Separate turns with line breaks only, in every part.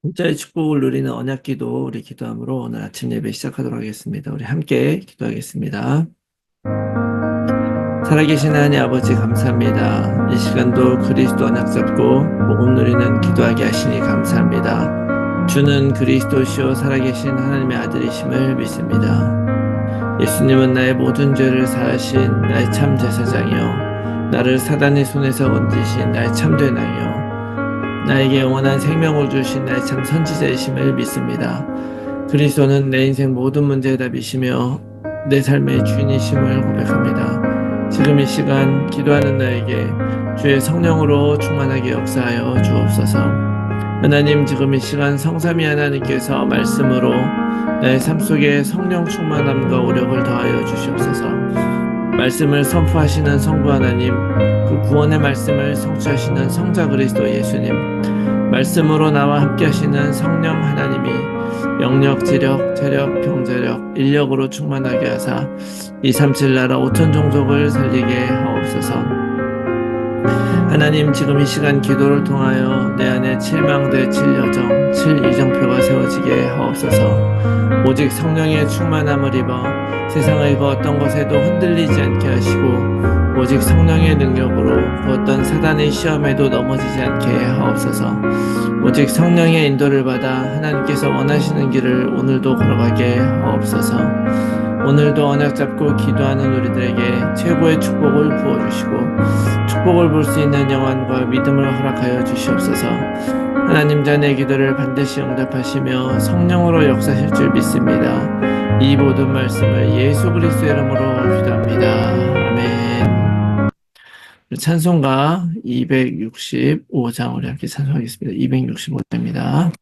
진짜의 축복을 누리는 언약기도 우리 기도함으로 오늘 아침 예배 시작하도록 하겠습니다. 우리 함께 기도하겠습니다. 살아계신 하나님 아버지 감사합니다. 이 시간도 그리스도 언약 잡고 복음 누리는 기도하게 하시니 감사합니다. 주는 그리스도시요 살아계신 하나님의 아들이심을 믿습니다. 예수님은 나의 모든 죄를 사하신 나의 참 제사장이요 나를 사단의 손에서 건지신 나의 참된 왕이요 나에게 영원한 생명을 주신 나의 참 선지자이심을 믿습니다. 그리스도는 내 인생 모든 문제의 답이시며 내 삶의 주인이심을 고백합니다. 지금 이 시간 기도하는 나에게 주의 성령으로 충만하게 역사하여 주옵소서. 하나님, 지금 이 시간 성삼위 하나님께서 말씀으로 나의 삶 속에 성령 충만함과 오력을 더하여 주시옵소서. 말씀을 선포하시는 성부 하나님, 그 구원의 말씀을 성취하시는 성자 그리스도 예수님, 말씀으로 나와 함께 하시는 성령 하나님이 영력, 지력, 체력, 경제력, 인력으로 충만하게 하사 237 나라 5천 종족을 살리게 하옵소서. 하나님, 지금 이 시간 기도를 통하여 내 안에 7망대, 7여정, 7이정표가 세워지게 하옵소서. 오직 성령의 충만함을 입어 세상의 그 어떤 것에도 흔들리지 않게 하시고 오직 성령의 능력으로 그 어떤 사단의 시험에도 넘어지지 않게 하옵소서. 오직 성령의 인도를 받아 하나님께서 원하시는 길을 오늘도 걸어가게 하옵소서. 오늘도 언약 잡고 기도하는 우리들에게 최고의 축복을 부어주시고 축복을 볼 수 있는 영안과 믿음을 허락하여 주시옵소서. 하나님, 자녀의 기도를 반드시 응답하시며 성령으로 역사하실 줄 믿습니다. 이 모든 말씀을 예수 그리스도의 이름으로 기도합니다. 아멘. 찬송가 265장 우리 함께 찬송하겠습니다. 265장입니다.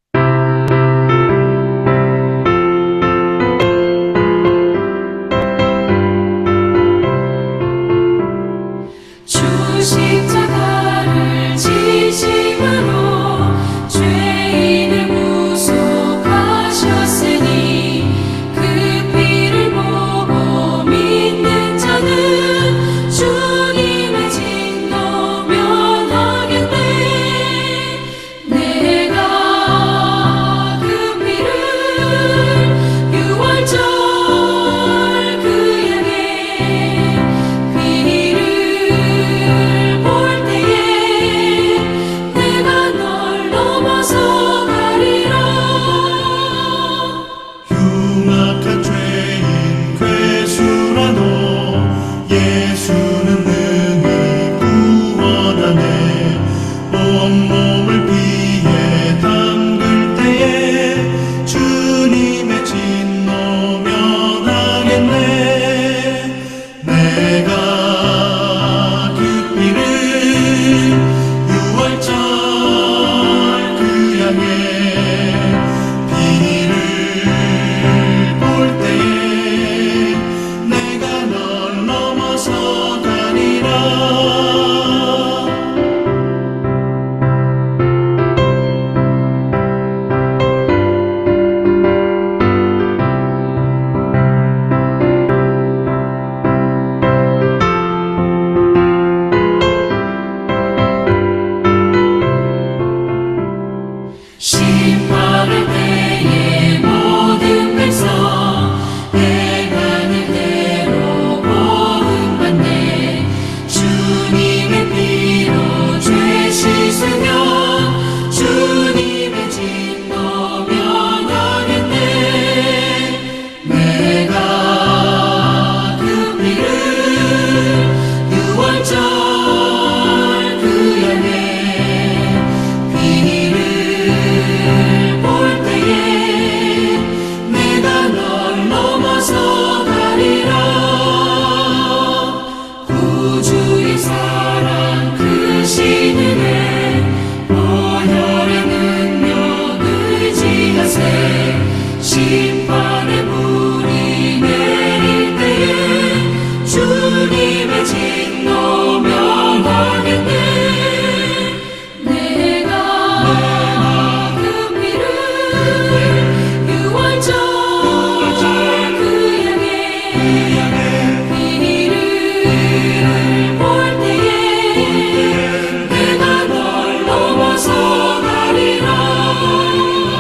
내가 널 넘어서 가리라.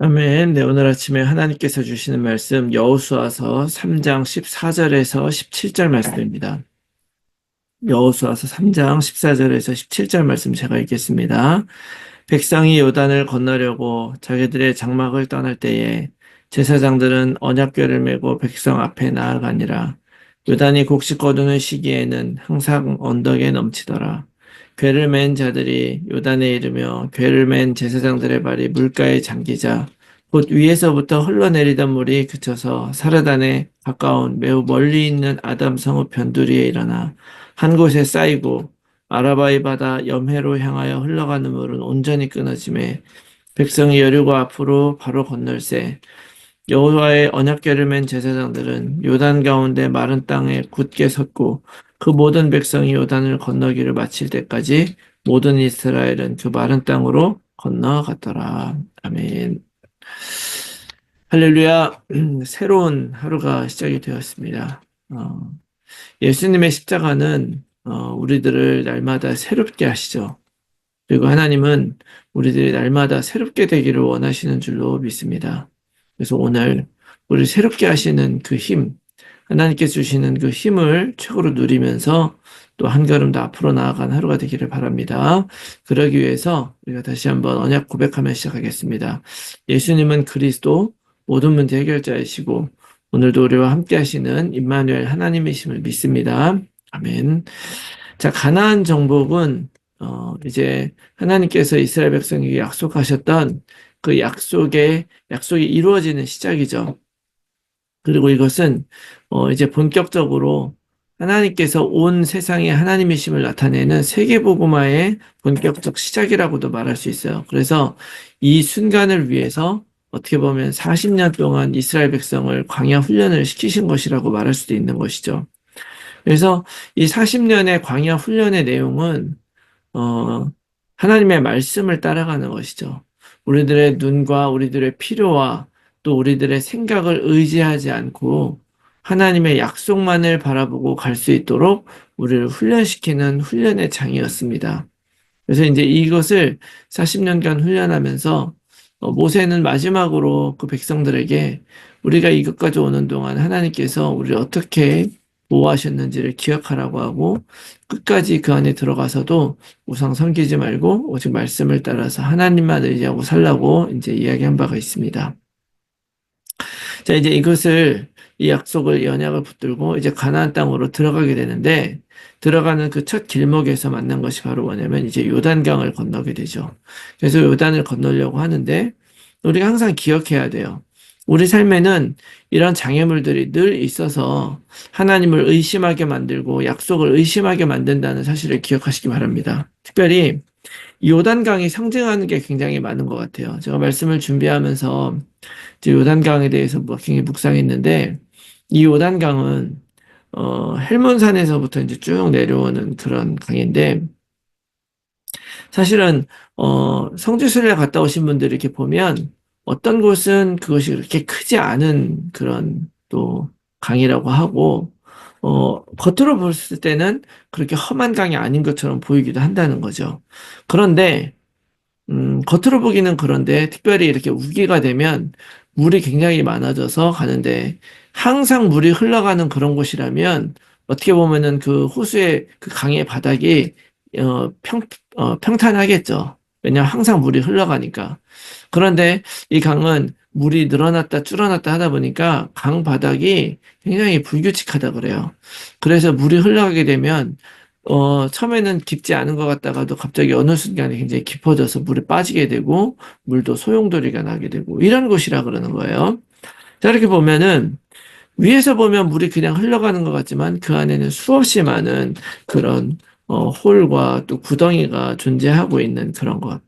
아멘. 네, 오늘 아침에 하나님께서 주시는 말씀 여호수아서 3장 14절에서 17절 말씀입니다. 여호수아서 3장 14절에서 17절 말씀 제가 읽겠습니다. 백성이 요단을 건너려고 자기들의 장막을 떠날 때에 제사장들은 언약궤를 메고 백성 앞에 나아가니라. 요단이 곡식 거두는 시기에는 항상 언덕에 넘치더라. 궤를 맨 자들이 요단에 이르며 궤를 맨 제사장들의 발이 물가에 잠기자 곧 위에서부터 흘러내리던 물이 그쳐서 사르단에 가까운 매우 멀리 있는 아담 성읍 변두리에 일어나 한 곳에 쌓이고 아라바이 바다 염해로 향하여 흘러가는 물은 온전히 끊어지매 백성이 여리고 앞으로 바로 건널세 여호와의 언약궤를 맨 제사장들은 요단 가운데 마른 땅에 굳게 섰고 그 모든 백성이 요단을 건너기를 마칠 때까지 모든 이스라엘은 그 마른 땅으로 건너갔더라. 아멘. 할렐루야. 새로운 하루가 시작이 되었습니다. 예수님의 십자가는 우리들을 날마다 새롭게 하시죠. 그리고 하나님은 우리들이 날마다 새롭게 되기를 원하시는 줄로 믿습니다. 그래서 오늘 우리 새롭게 하시는 그 힘, 하나님께서 주시는 그 힘을 최고로 누리면서 또 한 걸음 더 앞으로 나아간 하루가 되기를 바랍니다. 그러기 위해서 우리가 다시 한번 언약 고백하며 시작하겠습니다. 예수님은 그리스도 모든 문제 해결자이시고 오늘도 우리와 함께 하시는 임마누엘 하나님이심을 믿습니다. 아멘. 자, 가나안 정복은 이제 하나님께서 이스라엘 백성에게 약속하셨던 그 약속이 이루어지는 시작이죠. 그리고 이것은 이제 본격적으로 하나님께서 온 세상에 하나님이심을 나타내는 세계복음화의 본격적 시작이라고도 말할 수 있어요. 그래서 이 순간을 위해서 어떻게 보면 40년 동안 이스라엘 백성을 광야 훈련을 시키신 것이라고 말할 수도 있는 것이죠. 그래서 이 40년의 광야 훈련의 내용은 하나님의 말씀을 따라가는 것이죠. 우리들의 눈과 우리들의 필요와 또 우리들의 생각을 의지하지 않고 하나님의 약속만을 바라보고 갈 수 있도록 우리를 훈련시키는 훈련의 장이었습니다. 그래서 이제 이것을 40년간 훈련하면서 모세는 마지막으로 그 백성들에게 우리가 이것까지 오는 동안 하나님께서 우리를 어떻게 보호하셨는지를 기억하라고 하고 끝까지 그 안에 들어가서도 우상 섬기지 말고 오직 말씀을 따라서 하나님만 의지하고 살라고 이제 이야기한 바가 있습니다. 자, 이제 이 약속을 이 언약을 붙들고 이제 가나안 땅으로 들어가게 되는데 들어가는 그 첫 길목에서 만난 것이 바로 뭐냐면 이제 요단강을 건너게 되죠. 그래서 요단을 건너려고 하는데 우리가 항상 기억해야 돼요. 우리 삶에는 이런 장애물들이 늘 있어서 하나님을 의심하게 만들고 약속을 의심하게 만든다는 사실을 기억하시기 바랍니다. 특별히 이 요단강이 상징하는 게 굉장히 많은 것 같아요. 제가 말씀을 준비하면서 이제 요단강에 대해서 굉장히 묵상했는데 이 요단강은 헬몬산에서부터 이제 쭉 내려오는 그런 강인데 사실은 성지순례 갔다 오신 분들 이렇게 보면 어떤 곳은 그것이 그렇게 크지 않은 그런 또 강이라고 하고 겉으로 봤을 때는 그렇게 험한 강이 아닌 것처럼 보이기도 한다는 거죠. 그런데 겉으로 보기는 그런데 특별히 이렇게 우기가 되면 물이 굉장히 많아져서 가는데 항상 물이 흘러가는 그런 곳이라면 어떻게 보면은 그 호수의 그 강의 바닥이 평탄하겠죠. 왜냐하면 항상 물이 흘러가니까. 그런데 이 강은 물이 늘어났다 줄어났다 하다 보니까 강 바닥이 굉장히 불규칙하다 그래요. 그래서 물이 흘러가게 되면 처음에는 깊지 않은 것 같다가도 갑자기 어느 순간에 굉장히 깊어져서 물에 빠지게 되고 물도 소용돌이가 나게 되고 이런 곳이라 그러는 거예요. 자, 이렇게 보면은 위에서 보면 물이 그냥 흘러가는 것 같지만 그 안에는 수없이 많은 그런 홀과 또 구덩이가 존재하고 있는 그런 것.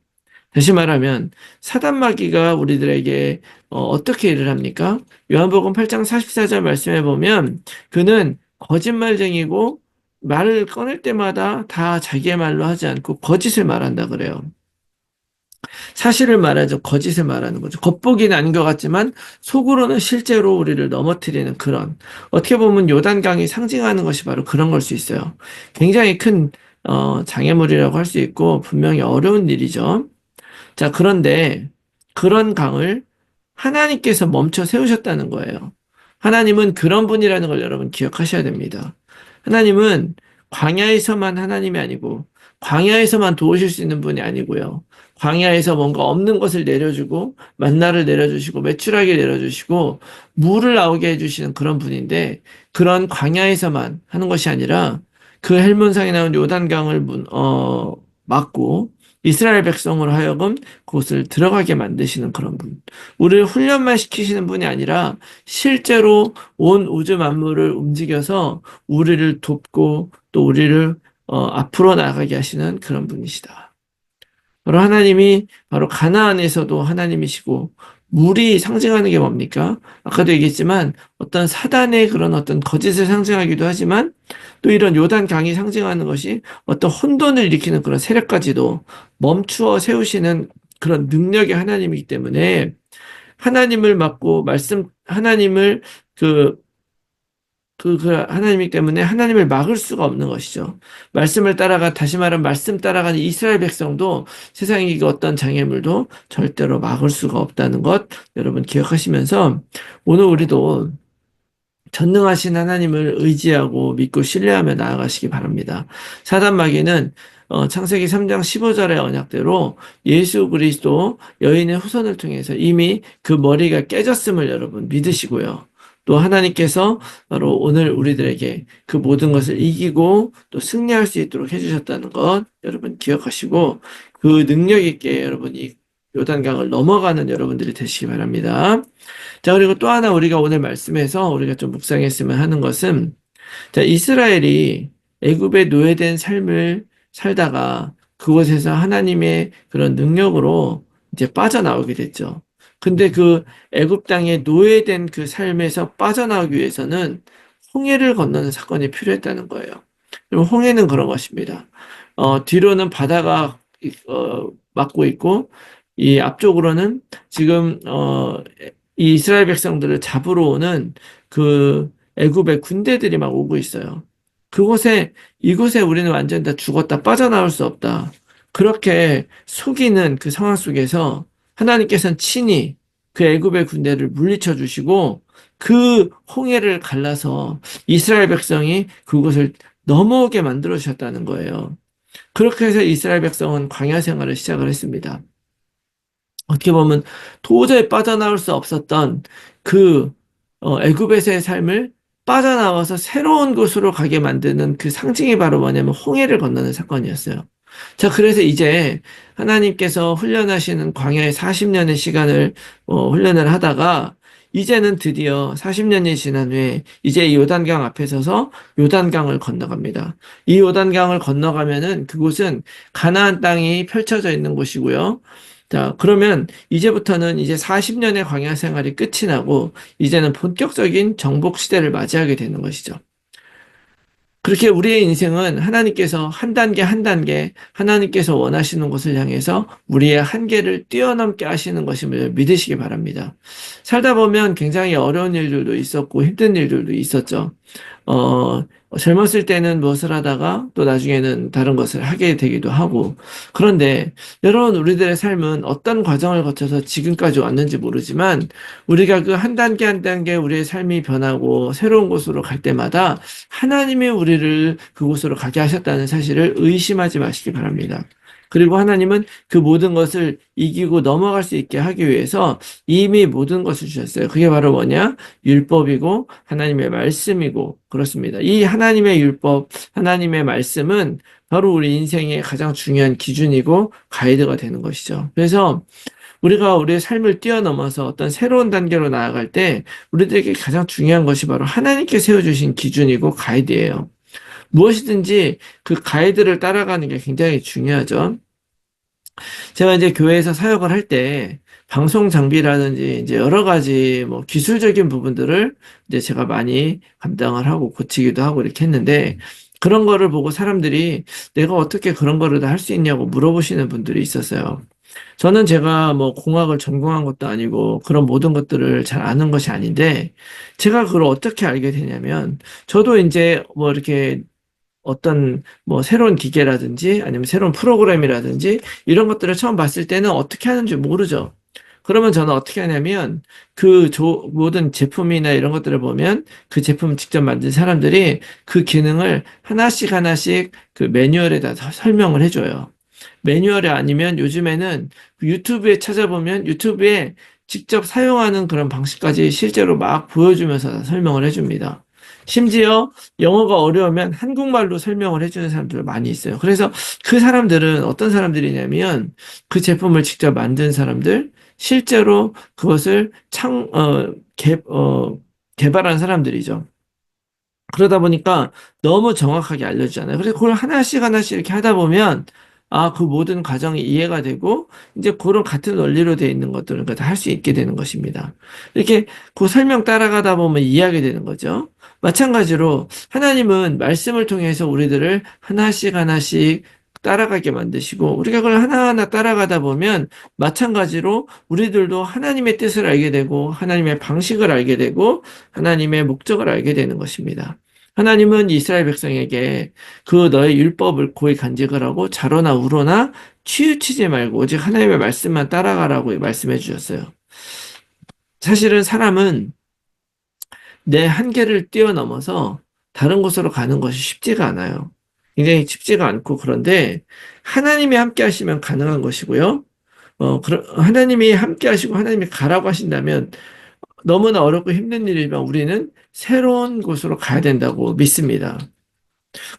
다시 말하면 사단마귀가 우리들에게 어떻게 일을 합니까? 요한복음 8장 44절 말씀해 보면 그는 거짓말쟁이고 말을 꺼낼 때마다 다 자기의 말로 하지 않고 거짓을 말한다 그래요. 사실을 말하죠. 거짓을 말하는 거죠. 겉보기는 아닌 것 같지만 속으로는 실제로 우리를 넘어뜨리는 그런 어떻게 보면 요단강이 상징하는 것이 바로 그런 걸 수 있어요. 굉장히 큰 장애물이라고 할 수 있고 분명히 어려운 일이죠. 자, 그런데 그런 강을 하나님께서 멈춰 세우셨다는 거예요. 하나님은 그런 분이라는 걸 여러분 기억하셔야 됩니다. 하나님은 광야에서만 하나님이 아니고 광야에서만 도우실 수 있는 분이 아니고요. 광야에서 뭔가 없는 것을 내려주고 만나를 내려주시고 메추라기를 내려주시고 물을 나오게 해주시는 그런 분인데 그런 광야에서만 하는 것이 아니라 그 헬몬산에 나온 요단강을 막고 이스라엘 백성으로 하여금 그곳을 들어가게 만드시는 그런 분. 우리를 훈련만 시키시는 분이 아니라 실제로 온 우주 만물을 움직여서 우리를 돕고 또 우리를 앞으로 나가게 하시는 그런 분이시다. 바로 하나님이 바로 가나안에서도 하나님이시고 물이 상징하는 게 뭡니까? 아까도 얘기했지만 어떤 사단의 그런 어떤 거짓을 상징하기도 하지만 또 이런 요단 강이 상징하는 것이 어떤 혼돈을 일으키는 그런 세력까지도 멈추어 세우시는 그런 능력의 하나님이기 때문에 하나님을 맡고 하나님을 그 하나님이기 때문에 하나님을 막을 수가 없는 것이죠. 다시 말하면 말씀 따라가는 이스라엘 백성도 세상의 어떤 장애물도 절대로 막을 수가 없다는 것 여러분 기억하시면서 오늘 우리도 전능하신 하나님을 의지하고 믿고 신뢰하며 나아가시기 바랍니다. 사단 마귀는 창세기 3장 15절의 언약대로 예수 그리스도 여인의 후손을 통해서 이미 그 머리가 깨졌음을 여러분 믿으시고요. 또 하나님께서 바로 오늘 우리들에게 그 모든 것을 이기고 또 승리할 수 있도록 해주셨다는 것 여러분 기억하시고 그 능력 있게 여러분이 요단강을 넘어가는 여러분들이 되시기 바랍니다. 자, 그리고 또 하나 우리가 오늘 말씀에서 우리가 좀 묵상했으면 하는 것은 자, 이스라엘이 애굽에 노예된 삶을 살다가 그곳에서 하나님의 그런 능력으로 이제 빠져나오게 됐죠. 근데 그 애굽 땅에 노예된 그 삶에서 빠져나오기 위해서는 홍해를 건너는 사건이 필요했다는 거예요. 그럼 홍해는 그런 것입니다. 뒤로는 바다가 막고 있고 이 앞쪽으로는 지금 이 이스라엘 백성들을 잡으러 오는 그 애굽의 군대들이 막 오고 있어요. 이곳에 우리는 완전 다 죽었다, 빠져나올 수 없다. 그렇게 속이는 그 상황 속에서 하나님께서는 친히 그 애굽의 군대를 물리쳐 주시고 그 홍해를 갈라서 이스라엘 백성이 그곳을 넘어오게 만들어 주셨다는 거예요. 그렇게 해서 이스라엘 백성은 광야 생활을 시작을 했습니다. 어떻게 보면 도저히 빠져나올 수 없었던 그 애굽에서의 삶을 빠져나와서 새로운 곳으로 가게 만드는 그 상징이 바로 뭐냐면 홍해를 건너는 사건이었어요. 자, 그래서 이제 하나님께서 훈련하시는 광야의 40년의 시간을 훈련을 하다가 이제는 드디어 40년이 지난 후에 이제 이 요단강 앞에 서서 요단강을 건너갑니다. 이 요단강을 건너가면은 그곳은 가나안 땅이 펼쳐져 있는 곳이고요. 자, 그러면 이제부터는 이제 40년의 광야 생활이 끝이 나고 이제는 본격적인 정복 시대를 맞이하게 되는 것이죠. 그렇게 우리의 인생은 하나님께서 한 단계 한 단계 하나님께서 원하시는 곳을 향해서 우리의 한계를 뛰어넘게 하시는 것임을 믿으시기 바랍니다. 살다 보면 굉장히 어려운 일들도 있었고 힘든 일들도 있었죠. 젊었을 때는 무엇을 하다가 또 나중에는 다른 것을 하게 되기도 하고 그런데 여러분 우리들의 삶은 어떤 과정을 거쳐서 지금까지 왔는지 모르지만 우리가 그 한 단계 한 단계 우리의 삶이 변하고 새로운 곳으로 갈 때마다 하나님이 우리를 그곳으로 가게 하셨다는 사실을 의심하지 마시기 바랍니다. 그리고 하나님은 그 모든 것을 이기고 넘어갈 수 있게 하기 위해서 이미 모든 것을 주셨어요. 그게 바로 뭐냐? 율법이고 하나님의 말씀이고 그렇습니다. 이 하나님의 율법, 하나님의 말씀은 바로 우리 인생의 가장 중요한 기준이고 가이드가 되는 것이죠. 그래서 우리가 우리의 삶을 뛰어넘어서 어떤 새로운 단계로 나아갈 때 우리들에게 가장 중요한 것이 바로 하나님께 세워주신 기준이고 가이드예요. 무엇이든지 그 가이드를 따라가는 게 굉장히 중요하죠. 제가 이제 교회에서 사역을 할 때 방송 장비라든지 이제 여러 가지 뭐 기술적인 부분들을 이제 제가 많이 감당을 하고 고치기도 하고 이렇게 했는데 그런 거를 보고 사람들이 내가 어떻게 그런 거를 다 할 수 있냐고 물어보시는 분들이 있었어요. 저는 제가 뭐 공학을 전공한 것도 아니고 그런 모든 것들을 잘 아는 것이 아닌데 제가 그걸 어떻게 알게 되냐면 저도 이제 뭐 이렇게 어떤 뭐 새로운 기계라든지 아니면 새로운 프로그램이라든지 이런 것들을 처음 봤을 때는 어떻게 하는지 모르죠. 그러면 저는 어떻게 하냐면 모든 제품이나 이런 것들을 보면 그 제품을 직접 만든 사람들이 그 기능을 하나씩 하나씩 그 매뉴얼에다 설명을 해줘요. 매뉴얼이 아니면 요즘에는 유튜브에 찾아보면 유튜브에 직접 사용하는 그런 방식까지 실제로 막 보여주면서 설명을 해줍니다. 심지어 영어가 어려우면 한국말로 설명을 해주는 사람들 많이 있어요. 그래서 그 사람들은 어떤 사람들이냐면 그 제품을 직접 만든 사람들, 실제로 그것을 개발한 사람들이죠. 그러다 보니까 너무 정확하게 알려주잖아요. 그래서 그걸 하나씩 하나씩 이렇게 하다 보면 그 모든 과정이 이해가 되고 이제 그런 같은 원리로 되어 있는 것들은 다 할 수 있게 되는 것입니다. 이렇게 그 설명 따라가다 보면 이해하게 되는 거죠. 마찬가지로 하나님은 말씀을 통해서 우리들을 하나씩 하나씩 따라가게 만드시고 우리가 그걸 하나하나 따라가다 보면 마찬가지로 우리들도 하나님의 뜻을 알게 되고 하나님의 방식을 알게 되고 하나님의 목적을 알게 되는 것입니다. 하나님은 이스라엘 백성에게 그 너의 율법을 고이 간직을 하고 좌로나 우로나 치우치지 말고 오직 하나님의 말씀만 따라가라고 말씀해 주셨어요. 사실은 사람은 내 한계를 뛰어넘어서 다른 곳으로 가는 것이 쉽지가 않아요. 굉장히 쉽지가 않고 그런데 하나님이 함께 하시면 가능한 것이고요. 하나님이 함께 하시고 하나님이 가라고 하신다면 너무나 어렵고 힘든 일이지만 우리는 새로운 곳으로 가야 된다고 믿습니다.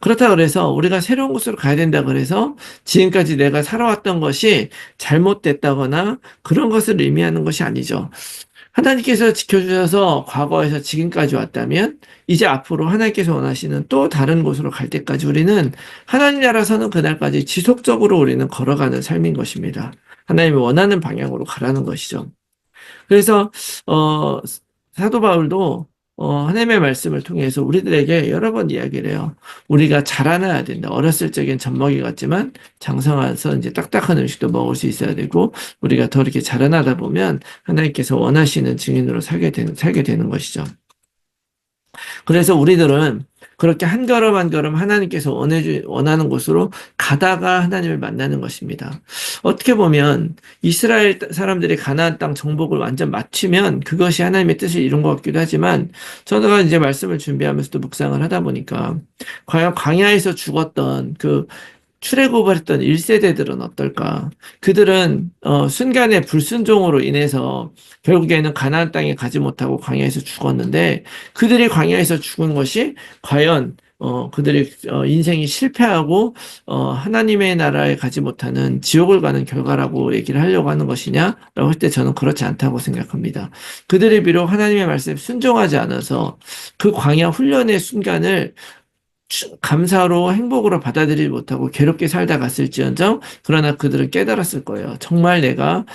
그렇다 그래서 우리가 새로운 곳으로 가야 된다 그래서 지금까지 내가 살아왔던 것이 잘못됐다거나 그런 것을 의미하는 것이 아니죠. 하나님께서 지켜주셔서 과거에서 지금까지 왔다면 이제 앞으로 하나님께서 원하시는 또 다른 곳으로 갈 때까지 우리는 하나님 나라서는 그날까지 지속적으로 우리는 걸어가는 삶인 것입니다. 하나님이 원하는 방향으로 가라는 것이죠. 그래서 어, 사도 바울도 하나님의 말씀을 통해서 우리들에게 여러 번 이야기를 해요. 우리가 자라나야 된다. 어렸을 적엔 젖먹이 같지만 장성해서 이제 딱딱한 음식도 먹을 수 있어야 되고 우리가 더 이렇게 자라나다 보면 하나님께서 원하시는 증인으로 살게 되는 것이죠. 그래서 우리들은 그렇게 한 걸음 한 걸음 하나님께서 원하는 곳으로 가다가 하나님을 만나는 것입니다. 어떻게 보면 이스라엘 사람들이 가나안 땅 정복을 완전 마치면 그것이 하나님의 뜻을 이룬 것 같기도 하지만 저가 이제 말씀을 준비하면서도 묵상을 하다 보니까 과연 광야에서 죽었던 그 출애굽을 했던 1세대들은 어떨까? 그들은 순간의 불순종으로 인해서 결국에는 가나안 땅에 가지 못하고 광야에서 죽었는데 그들이 광야에서 죽은 것이 과연 그들의 인생이 실패하고 하나님의 나라에 가지 못하는 지옥을 가는 결과라고 얘기를 하려고 하는 것이냐라고 할 때 저는 그렇지 않다고 생각합니다. 그들이 비록 하나님의 말씀에 순종하지 않아서 그 광야 훈련의 순간을 감사로 행복으로 받아들이지 못하고 괴롭게 살다 갔을지언정 그러나 그들은 깨달았을 거예요. 정말 내가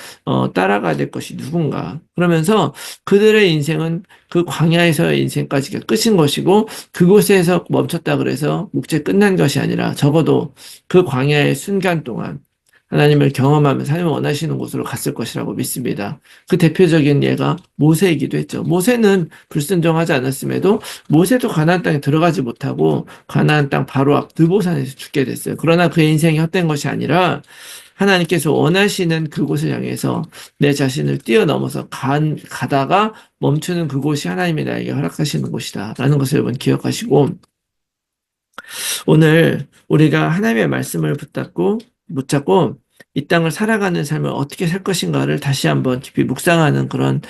따라가야 될 것이 누군가. 그러면서 그들의 인생은 그 광야에서의 인생까지가 끝인 것이고 그곳에서 멈췄다 그래서 목재 끝난 것이 아니라 적어도 그 광야의 순간 동안 하나님을 경험하면서 하나님을 원하시는 곳으로 갔을 것이라고 믿습니다. 그 대표적인 예가 모세이기도 했죠. 모세는 불순종하지 않았음에도 모세도 가나안 땅에 들어가지 못하고 가나안 땅 바로 앞 느보산에서 죽게 됐어요. 그러나 그의 인생이 헛된 것이 아니라 하나님께서 원하시는 그곳을 향해서 내 자신을 뛰어넘어서 가다가 멈추는 그곳이 하나님이 나에게 허락하시는 곳이다. 라는 것을 여러분 기억하시고 오늘 우리가 하나님의 말씀을 붙잡고 이 땅을 살아가는 삶을 어떻게 살 것인가를 다시 한번 깊이 묵상하는 그런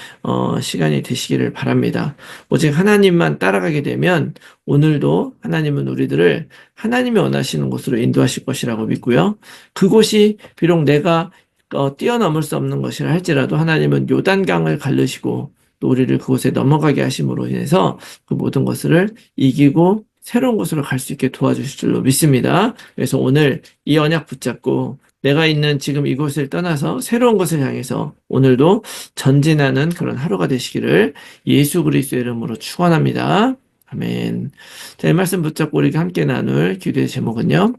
시간이 되시기를 바랍니다. 오직 하나님만 따라가게 되면 오늘도 하나님은 우리들을 하나님이 원하시는 곳으로 인도하실 것이라고 믿고요. 그곳이 비록 내가 뛰어넘을 수 없는 것이라 할지라도 하나님은 요단강을 가르시고 또 우리를 그곳에 넘어가게 하심으로 인해서 그 모든 것을 이기고 새로운 곳으로 갈 수 있게 도와주실 줄로 믿습니다. 그래서 오늘 이 언약 붙잡고 내가 있는 지금 이곳을 떠나서 새로운 곳을 향해서 오늘도 전진하는 그런 하루가 되시기를 예수 그리스도의 이름으로 축원합니다. 아멘. 자, 이 말씀 붙잡고 우리가 함께 나눌 기도의 제목은요.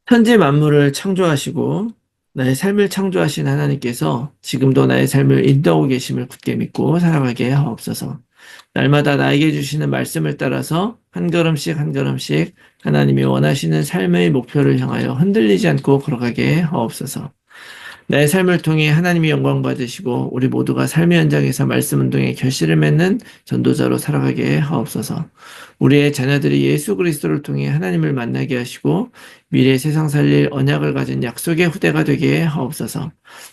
천지 만물을 창조하시고 나의 삶을 창조하신 하나님께서 지금도 나의 삶을 인도하고 계심을 굳게 믿고 살아가게 하옵소서. 날마다 나에게 주시는 말씀을 따라서 한 걸음씩 한 걸음씩 하나님이 원하시는 삶의 목표를 향하여 흔들리지 않고 걸어가게 하옵소서. 내 삶을 통해 하나님의 영광 받으시고 우리 모두가 삶의 현장에서 말씀 운동에 결실을 맺는 전도자로 살아가게 하옵소서. 우리의 자녀들이 예수 그리스도를 통해 하나님을 만나게 하시고 미래 세상 살릴 언약을 가진 약속의 후대가 되게 하옵소서.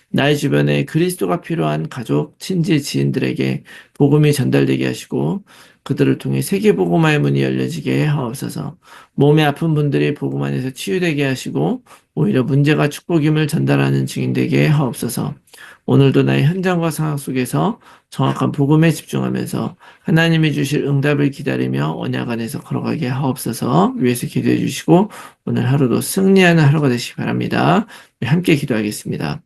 나의 주변에 그리스도가 필요한 가족, 친지, 지인들에게 복음이 전달되게 하시고 그들을 통해 세계 복음화의 문이 열려지게 하옵소서. 몸에 아픈 분들이 복음 안에서 치유되게 하시고 오히려 문제가 축복임을 전달하는 증인 되게 하옵소서. 오늘도 나의 현장과 상황 속에서 정확한 복음에 집중하면서 하나님이 주실 응답을 기다리며 언약 안에서 걸어가게 하옵소서. 위에서 기도해 주시고 오늘 하루도 승리하는 하루가 되시기 바랍니다. 함께 기도하겠습니다.